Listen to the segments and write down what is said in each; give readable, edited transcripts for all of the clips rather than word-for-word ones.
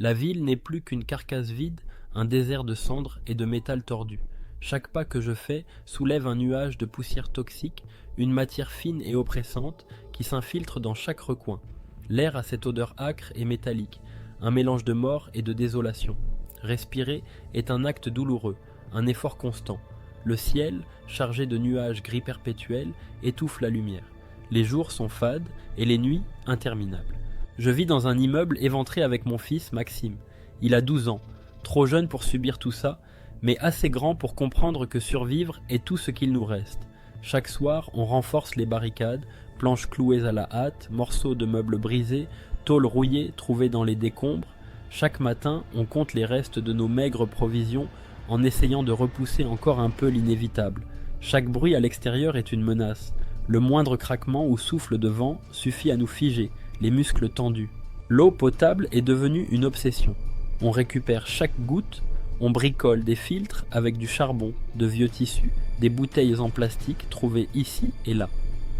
La ville n'est plus qu'une carcasse vide, un désert de cendres et de métal tordu. Chaque pas que je fais soulève un nuage de poussière toxique, une matière fine et oppressante qui s'infiltre dans chaque recoin. L'air a cette odeur âcre et métallique, un mélange de mort et de désolation. Respirer est un acte douloureux, un effort constant. Le ciel, chargé de nuages gris perpétuels, étouffe la lumière. Les jours sont fades et les nuits interminables. Je vis dans un immeuble éventré avec mon fils Maxime. Il a 12 ans, trop jeune pour subir tout ça, mais assez grand pour comprendre que survivre est tout ce qu'il nous reste. Chaque soir, on renforce les barricades, planches clouées à la hâte, morceaux de meubles brisés, tôles rouillées trouvées dans les décombres. Chaque matin, on compte les restes de nos maigres provisions en essayant de repousser encore un peu l'inévitable. Chaque bruit à l'extérieur est une menace. Le moindre craquement ou souffle de vent suffit à nous figer, les muscles tendus. L'eau potable est devenue une obsession. On récupère chaque goutte, on bricole des filtres avec du charbon, de vieux tissus, des bouteilles en plastique trouvées ici et là.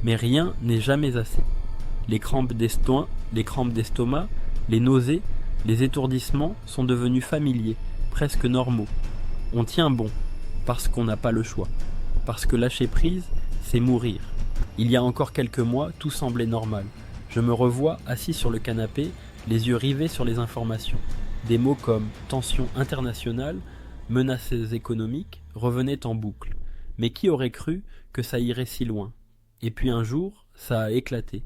Mais rien n'est jamais assez. Les crampes d'estomac, les nausées, les étourdissements sont devenus familiers, presque normaux. On tient bon, parce qu'on n'a pas le choix. Parce que lâcher prise, c'est mourir. Il y a encore quelques mois, tout semblait normal. Je me revois assis sur le canapé, les yeux rivés sur les informations. Des mots comme tension internationale, menaces économiques revenaient en boucle. Mais qui aurait cru que ça irait si loin? Et puis un jour, ça a éclaté.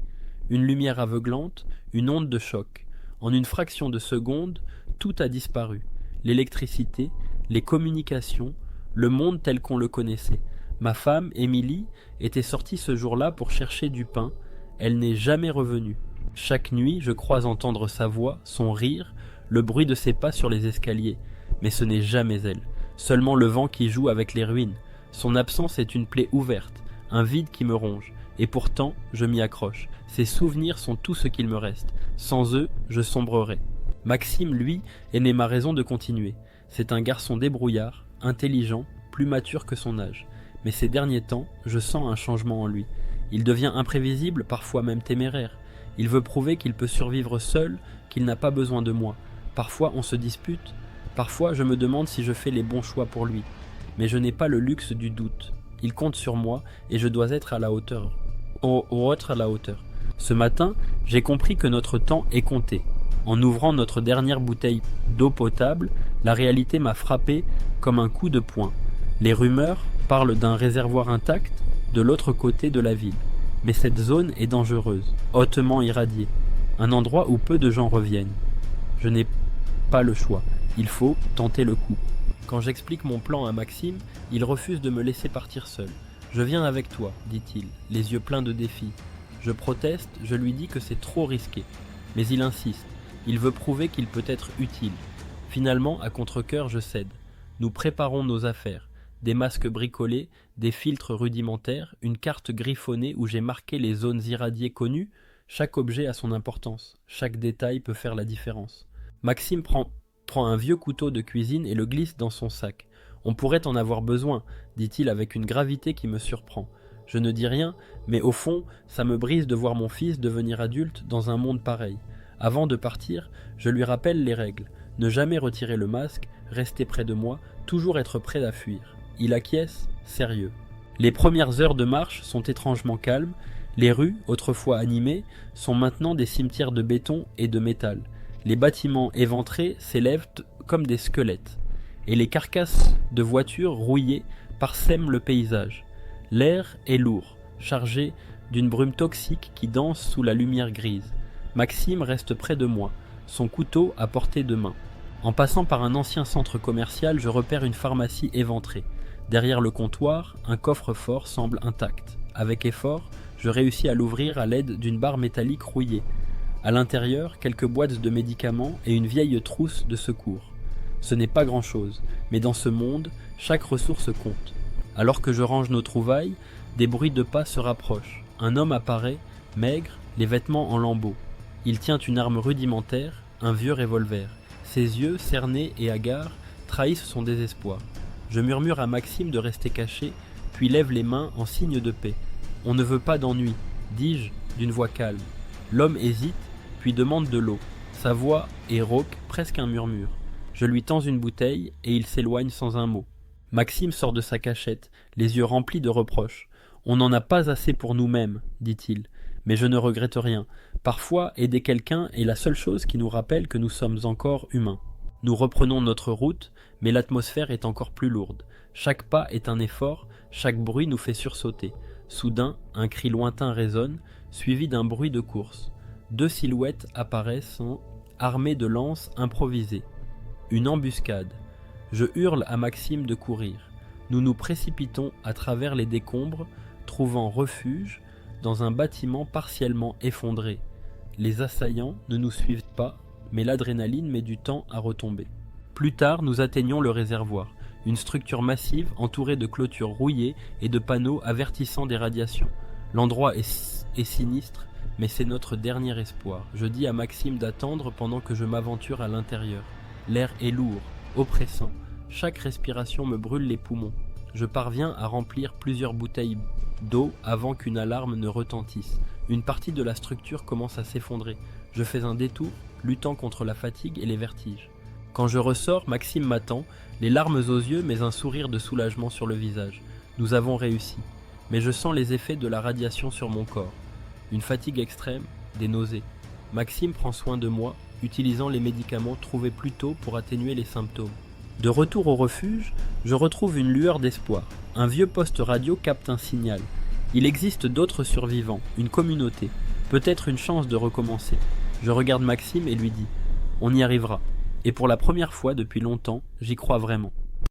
Une lumière aveuglante, une onde de choc. En une fraction de seconde, tout a disparu. L'électricité, les communications, le monde tel qu'on le connaissait. Ma femme, Émilie, était sortie ce jour-là pour chercher du pain. Elle n'est jamais revenue. Chaque nuit, je crois entendre sa voix, son rire, le bruit de ses pas sur les escaliers. Mais ce n'est jamais elle. Seulement le vent qui joue avec les ruines. Son absence est une plaie ouverte, un vide qui me ronge. Et pourtant, je m'y accroche. Ces souvenirs sont tout ce qu'il me reste. Sans eux, je sombrerai. Maxime, lui, est né ma raison de continuer. C'est un garçon débrouillard, intelligent, plus mature que son âge. Mais ces derniers temps, je sens un changement en lui. Il devient imprévisible, parfois même téméraire. Il veut prouver qu'il peut survivre seul, qu'il n'a pas besoin de moi. Parfois, on se dispute. Parfois, je me demande si je fais les bons choix pour lui. Mais je n'ai pas le luxe du doute. Il compte sur moi et je dois être à la hauteur. À la hauteur. Ce matin, j'ai compris que notre temps est compté. En ouvrant notre dernière bouteille d'eau potable, la réalité m'a frappé comme un coup de poing. Les rumeurs parlent d'un réservoir intact de l'autre côté de la ville. Mais cette zone est dangereuse, hautement irradiée, un endroit où peu de gens reviennent. Je n'ai pas le choix, il faut tenter le coup. Quand j'explique mon plan à Maxime, il refuse de me laisser partir seul. « Je viens avec toi », dit-il, les yeux pleins de défis. Je proteste, je lui dis que c'est trop risqué. Mais il insiste, il veut prouver qu'il peut être utile. Finalement, à contre-cœur, je cède. Nous préparons nos affaires. Des masques bricolés, des filtres rudimentaires, une carte griffonnée où j'ai marqué les zones irradiées connues. Chaque objet a son importance, chaque détail peut faire la différence. Maxime prend un vieux couteau de cuisine et le glisse dans son sac. On pourrait en avoir besoin, dit-il avec une gravité qui me surprend. Je ne dis rien, mais au fond, ça me brise de voir mon fils devenir adulte dans un monde pareil. Avant de partir, je lui rappelle les règles. Ne jamais retirer le masque, rester près de moi, toujours être prêt à fuir. Il acquiesce, sérieux. Les premières heures de marche sont étrangement calmes. Les rues, autrefois animées, sont maintenant des cimetières de béton et de métal. Les bâtiments éventrés s'élèvent comme des squelettes. Et les carcasses de voitures rouillées parsèment le paysage. L'air est lourd, chargé d'une brume toxique qui danse sous la lumière grise. Maxime reste près de moi, son couteau à portée de main. En passant par un ancien centre commercial, je repère une pharmacie éventrée. Derrière le comptoir, un coffre-fort semble intact. Avec effort, je réussis à l'ouvrir à l'aide d'une barre métallique rouillée. À l'intérieur, quelques boîtes de médicaments et une vieille trousse de secours. Ce n'est pas grand-chose, mais dans ce monde, chaque ressource compte. Alors que je range nos trouvailles, des bruits de pas se rapprochent. Un homme apparaît, maigre, les vêtements en lambeaux. Il tient une arme rudimentaire, un vieux revolver. Ses yeux, cernés et hagards, trahissent son désespoir. Je murmure à Maxime de rester caché, puis lève les mains en signe de paix. « On ne veut pas d'ennui », dis-je d'une voix calme. L'homme hésite, puis demande de l'eau. Sa voix est rauque, presque un murmure. Je lui tends une bouteille et il s'éloigne sans un mot. Maxime sort de sa cachette, les yeux remplis de reproches. On n'en a pas assez pour nous-mêmes, dit-il. Mais je ne regrette rien. Parfois, aider quelqu'un est la seule chose qui nous rappelle que nous sommes encore humains. Nous reprenons notre route, mais l'atmosphère est encore plus lourde. Chaque pas est un effort, chaque bruit nous fait sursauter. Soudain, un cri lointain résonne, suivi d'un bruit de course. 2 silhouettes apparaissent, armées de lances improvisées. Une embuscade. Je hurle à Maxime de courir. Nous nous précipitons à travers les décombres, trouvant refuge dans un bâtiment partiellement effondré. Les assaillants ne nous suivent pas, mais l'adrénaline met du temps à retomber. Plus tard, nous atteignons le réservoir, une structure massive entourée de clôtures rouillées et de panneaux avertissant des radiations. L'endroit est sinistre, mais c'est notre dernier espoir. Je dis à Maxime d'attendre pendant que je m'aventure à l'intérieur. L'air est lourd, oppressant. Chaque respiration me brûle les poumons. Je parviens à remplir plusieurs bouteilles d'eau avant qu'une alarme ne retentisse. Une partie de la structure commence à s'effondrer. Je fais un détour, luttant contre la fatigue et les vertiges. Quand je ressors, Maxime m'attend, les larmes aux yeux mais un sourire de soulagement sur le visage. Nous avons réussi. Mais je sens les effets de la radiation sur mon corps. Une fatigue extrême, des nausées. Maxime prend soin de moi, utilisant les médicaments trouvés plus tôt pour atténuer les symptômes. De retour au refuge, je retrouve une lueur d'espoir. Un vieux poste radio capte un signal. Il existe d'autres survivants, une communauté. Peut-être une chance de recommencer. Je regarde Maxime et lui dis « On y arrivera ». Et pour la première fois depuis longtemps, j'y crois vraiment.